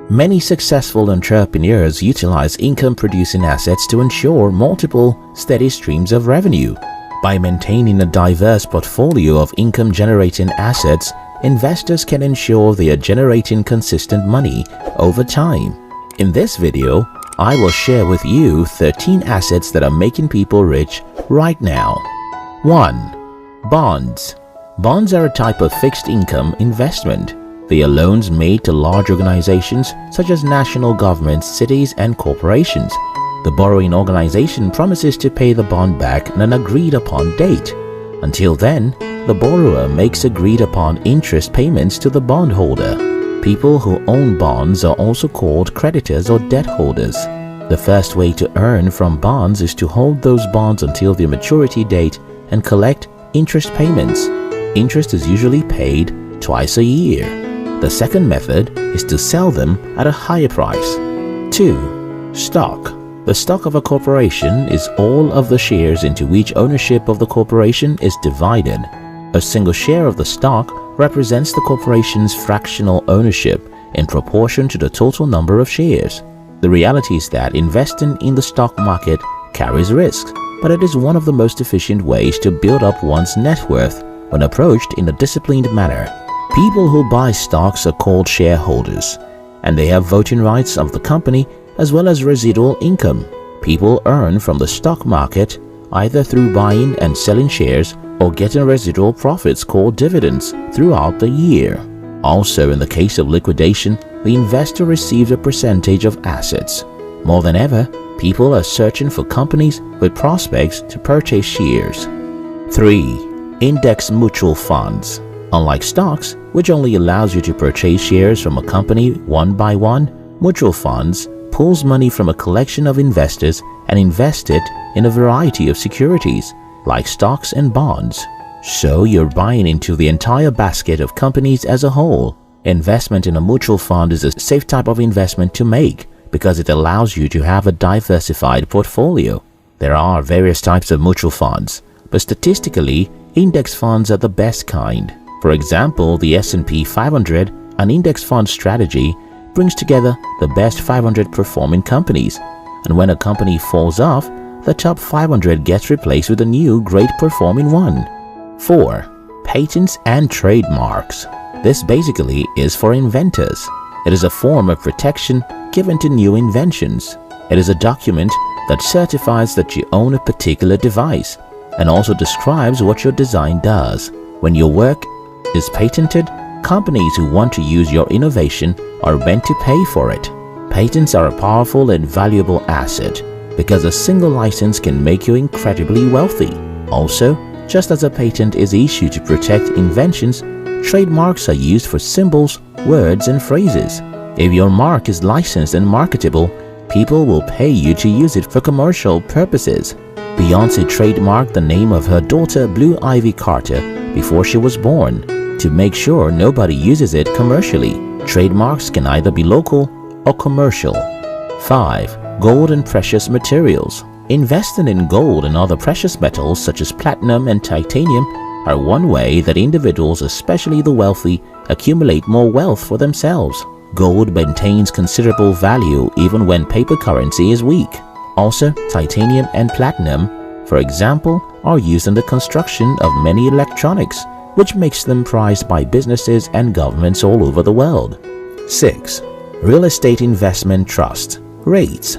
Many successful entrepreneurs utilize income-producing assets to ensure multiple, steady streams of revenue. By maintaining a diverse portfolio of income-generating assets, investors can ensure they are generating consistent money over time. In this video, I will share with you 13 assets that are making people rich right now. 1. Bonds. Bonds are a type of fixed income investment. They are loans made to large organizations such as national governments, cities, and corporations. The borrowing organization promises to pay the bond back on an agreed-upon date. Until then, the borrower makes agreed-upon interest payments to the bondholder. People who own bonds are also called creditors or debt holders. The first way to earn from bonds is to hold those bonds until their maturity date and collect interest payments. Interest is usually paid twice a year. The second method is to sell them at a higher price. 2. Stock. The stock of a corporation is all of the shares into which ownership of the corporation is divided. A single share of the stock represents the corporation's fractional ownership in proportion to the total number of shares. The reality is that investing in the stock market carries risks, but it is one of the most efficient ways to build up one's net worth when approached in a disciplined manner. People who buy stocks are called shareholders, and they have voting rights of the company as well as residual income. People earn from the stock market either through buying and selling shares or getting residual profits called dividends throughout the year. Also, in the case of liquidation, the investor receives a percentage of assets. More than ever, people are searching for companies with prospects to purchase shares. 3. Index mutual funds. Unlike stocks, which only allows you to purchase shares from a company one by one, mutual funds pulls money from a collection of investors and invest it in a variety of securities, like stocks and bonds. So you're buying into the entire basket of companies as a whole. Investment in a mutual fund is a safe type of investment to make because it allows you to have a diversified portfolio. There are various types of mutual funds, but statistically, index funds are the best kind. For example, the S&P 500, an index fund strategy, brings together the best 500 performing companies, and when a company falls off, the top 500 gets replaced with a new great performing one. 4. Patents and trademarks. This basically is for inventors. It is a form of protection given to new inventions. It is a document that certifies that you own a particular device and also describes what your design does. When your work is patented, companies who want to use your innovation are meant to pay for it. Patents are a powerful and valuable asset because a single license can make you incredibly wealthy. Also, just as a patent is issued to protect inventions, trademarks are used for symbols, words, and phrases. If your mark is licensed and marketable, people will pay you to use it for commercial purposes. Beyoncé trademarked the name of her daughter Blue Ivy Carter before she was born to make sure nobody uses it commercially. Trademarks can either be local or commercial. 5. Gold and precious materials. Investing in gold and other precious metals such as platinum and titanium are one way that individuals, especially the wealthy, accumulate more wealth for themselves. Gold maintains considerable value even when paper currency is weak. Also, titanium and platinum, for example, are used in the construction of many electronics, which makes them prized by businesses and governments all over the world. 6. Real estate investment trust. REITs.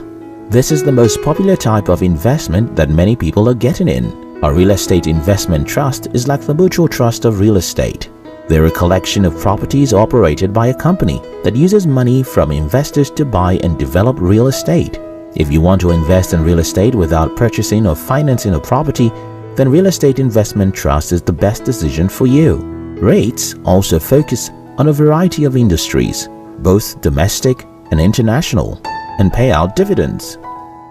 This is the most popular type of investment that many people are getting in. A real estate investment trust is like the mutual trust of real estate. They're a collection of properties operated by a company that uses money from investors to buy and develop real estate. If you want to invest in real estate without purchasing or financing a property, then real estate investment trust is the best decision for you. REITs also focus on a variety of industries, both domestic and international, and pay out dividends.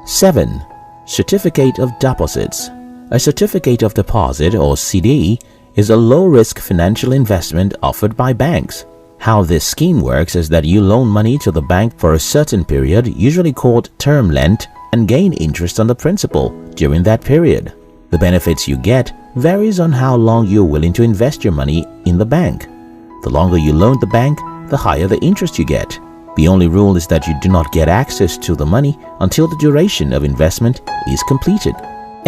7. Certificate of Deposits. A certificate of deposit, or CD, is a low-risk financial investment offered by banks. How this scheme works is that you loan money to the bank for a certain period, usually called term length, and gain interest on the principal during that period. The benefits you get varies on how long you're willing to invest your money in the bank. The longer you loan the bank, the higher the interest you get. The only rule is that you do not get access to the money until the duration of investment is completed.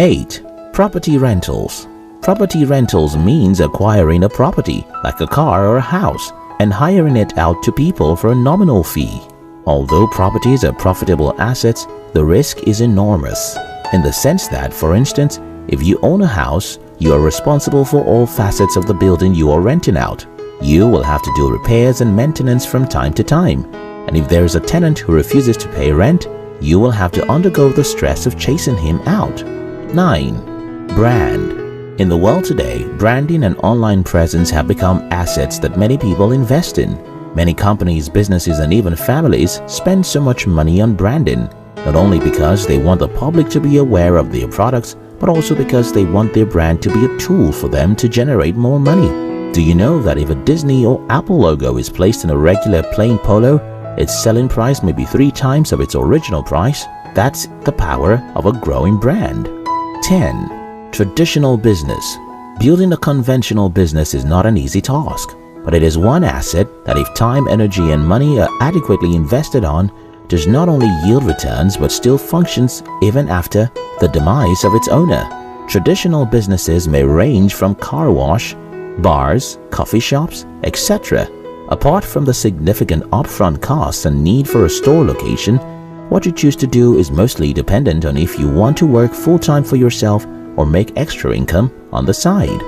8. Property rentals. Property rentals means acquiring a property, like a car or a house, and hiring it out to people for a nominal fee. Although properties are profitable assets, the risk is enormous, in the sense that, for instance, if you own a house, you are responsible for all facets of the building you are renting out. You will have to do repairs and maintenance from time to time, and if there is a tenant who refuses to pay rent, you will have to undergo the stress of chasing him out. 9. Brand. In the world today, branding and online presence have become assets that many people invest in. Many companies, businesses, and even families spend so much money on branding, not only because they want the public to be aware of their products, but also because they want their brand to be a tool for them to generate more money. Do you know that if a Disney or Apple logo is placed in a regular plain polo, its selling price may be 3 times of its original price? That's the power of a growing brand. 10. Traditional business. Building a conventional business is not an easy task, but it is one asset that, if time, energy, and money are adequately invested on, does not only yield returns but still functions even after the demise of its owner. Traditional businesses may range from car wash, bars, coffee shops, etc. Apart from the significant upfront costs and need for a store location, what you choose to do is mostly dependent on if you want to work full-time for yourself or make extra income on the side.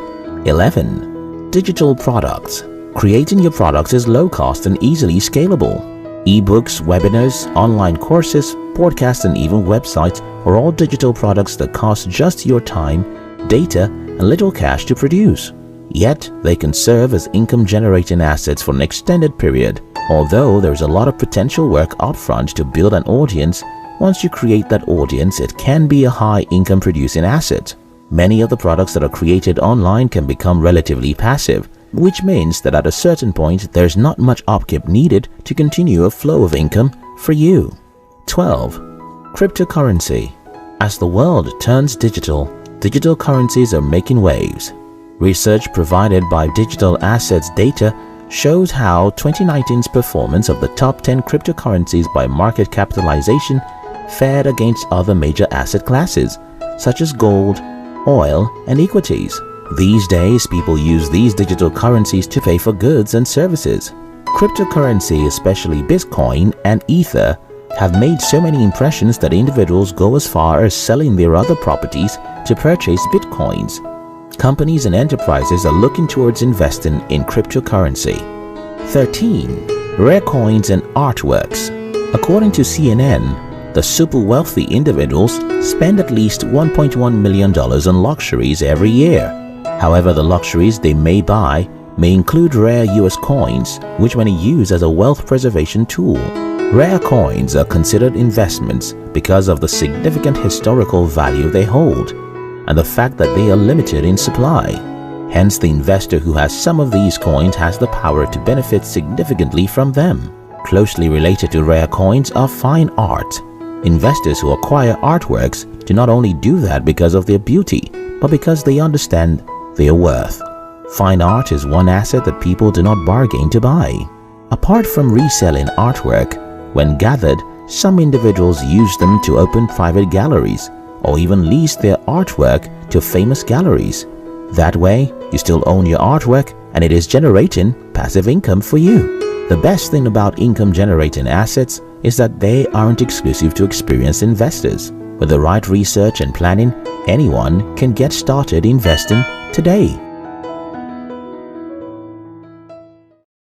11. Digital products. Creating your products is low cost and easily scalable. Ebooks, webinars, online courses, podcasts, and even websites are all digital products that cost just your time, data, and little cash to produce. Yet, they can serve as income-generating assets for an extended period. Although there is a lot of potential work upfront to build an audience, once you create that audience, it can be a high income-producing asset. Many of the products that are created online can become relatively passive, which means that at a certain point, there's not much upkeep needed to continue a flow of income for you. 12. Cryptocurrency. As the world turns digital, digital currencies are making waves. Research provided by Digital Assets Data shows how 2019's performance of the top 10 cryptocurrencies by market capitalization fared against other major asset classes, such as gold, oil, and equities. These days, people use these digital currencies to pay for goods and services. Cryptocurrency, especially Bitcoin and Ether, have made so many impressions that individuals go as far as selling their other properties to purchase Bitcoins. Companies and enterprises are looking towards investing in cryptocurrency. 13. Rare coins and artworks. According to CNN, the super wealthy individuals spend at least $1.1 million on luxuries every year. However, the luxuries they may buy may include rare US coins, which many use as a wealth preservation tool. Rare coins are considered investments because of the significant historical value they hold and the fact that they are limited in supply. Hence, the investor who has some of these coins has the power to benefit significantly from them. Closely related to rare coins are fine art. Investors who acquire artworks do not only do that because of their beauty, but because they understand their worth. Fine art is one asset that people do not bargain to buy. Apart from reselling artwork, when gathered, some individuals use them to open private galleries or even lease their artwork to famous galleries. That way, you still own your artwork and it is generating passive income for you. The best thing about income-generating assets is that they aren't exclusive to experienced investors. With the right research and planning, anyone can get started investing today.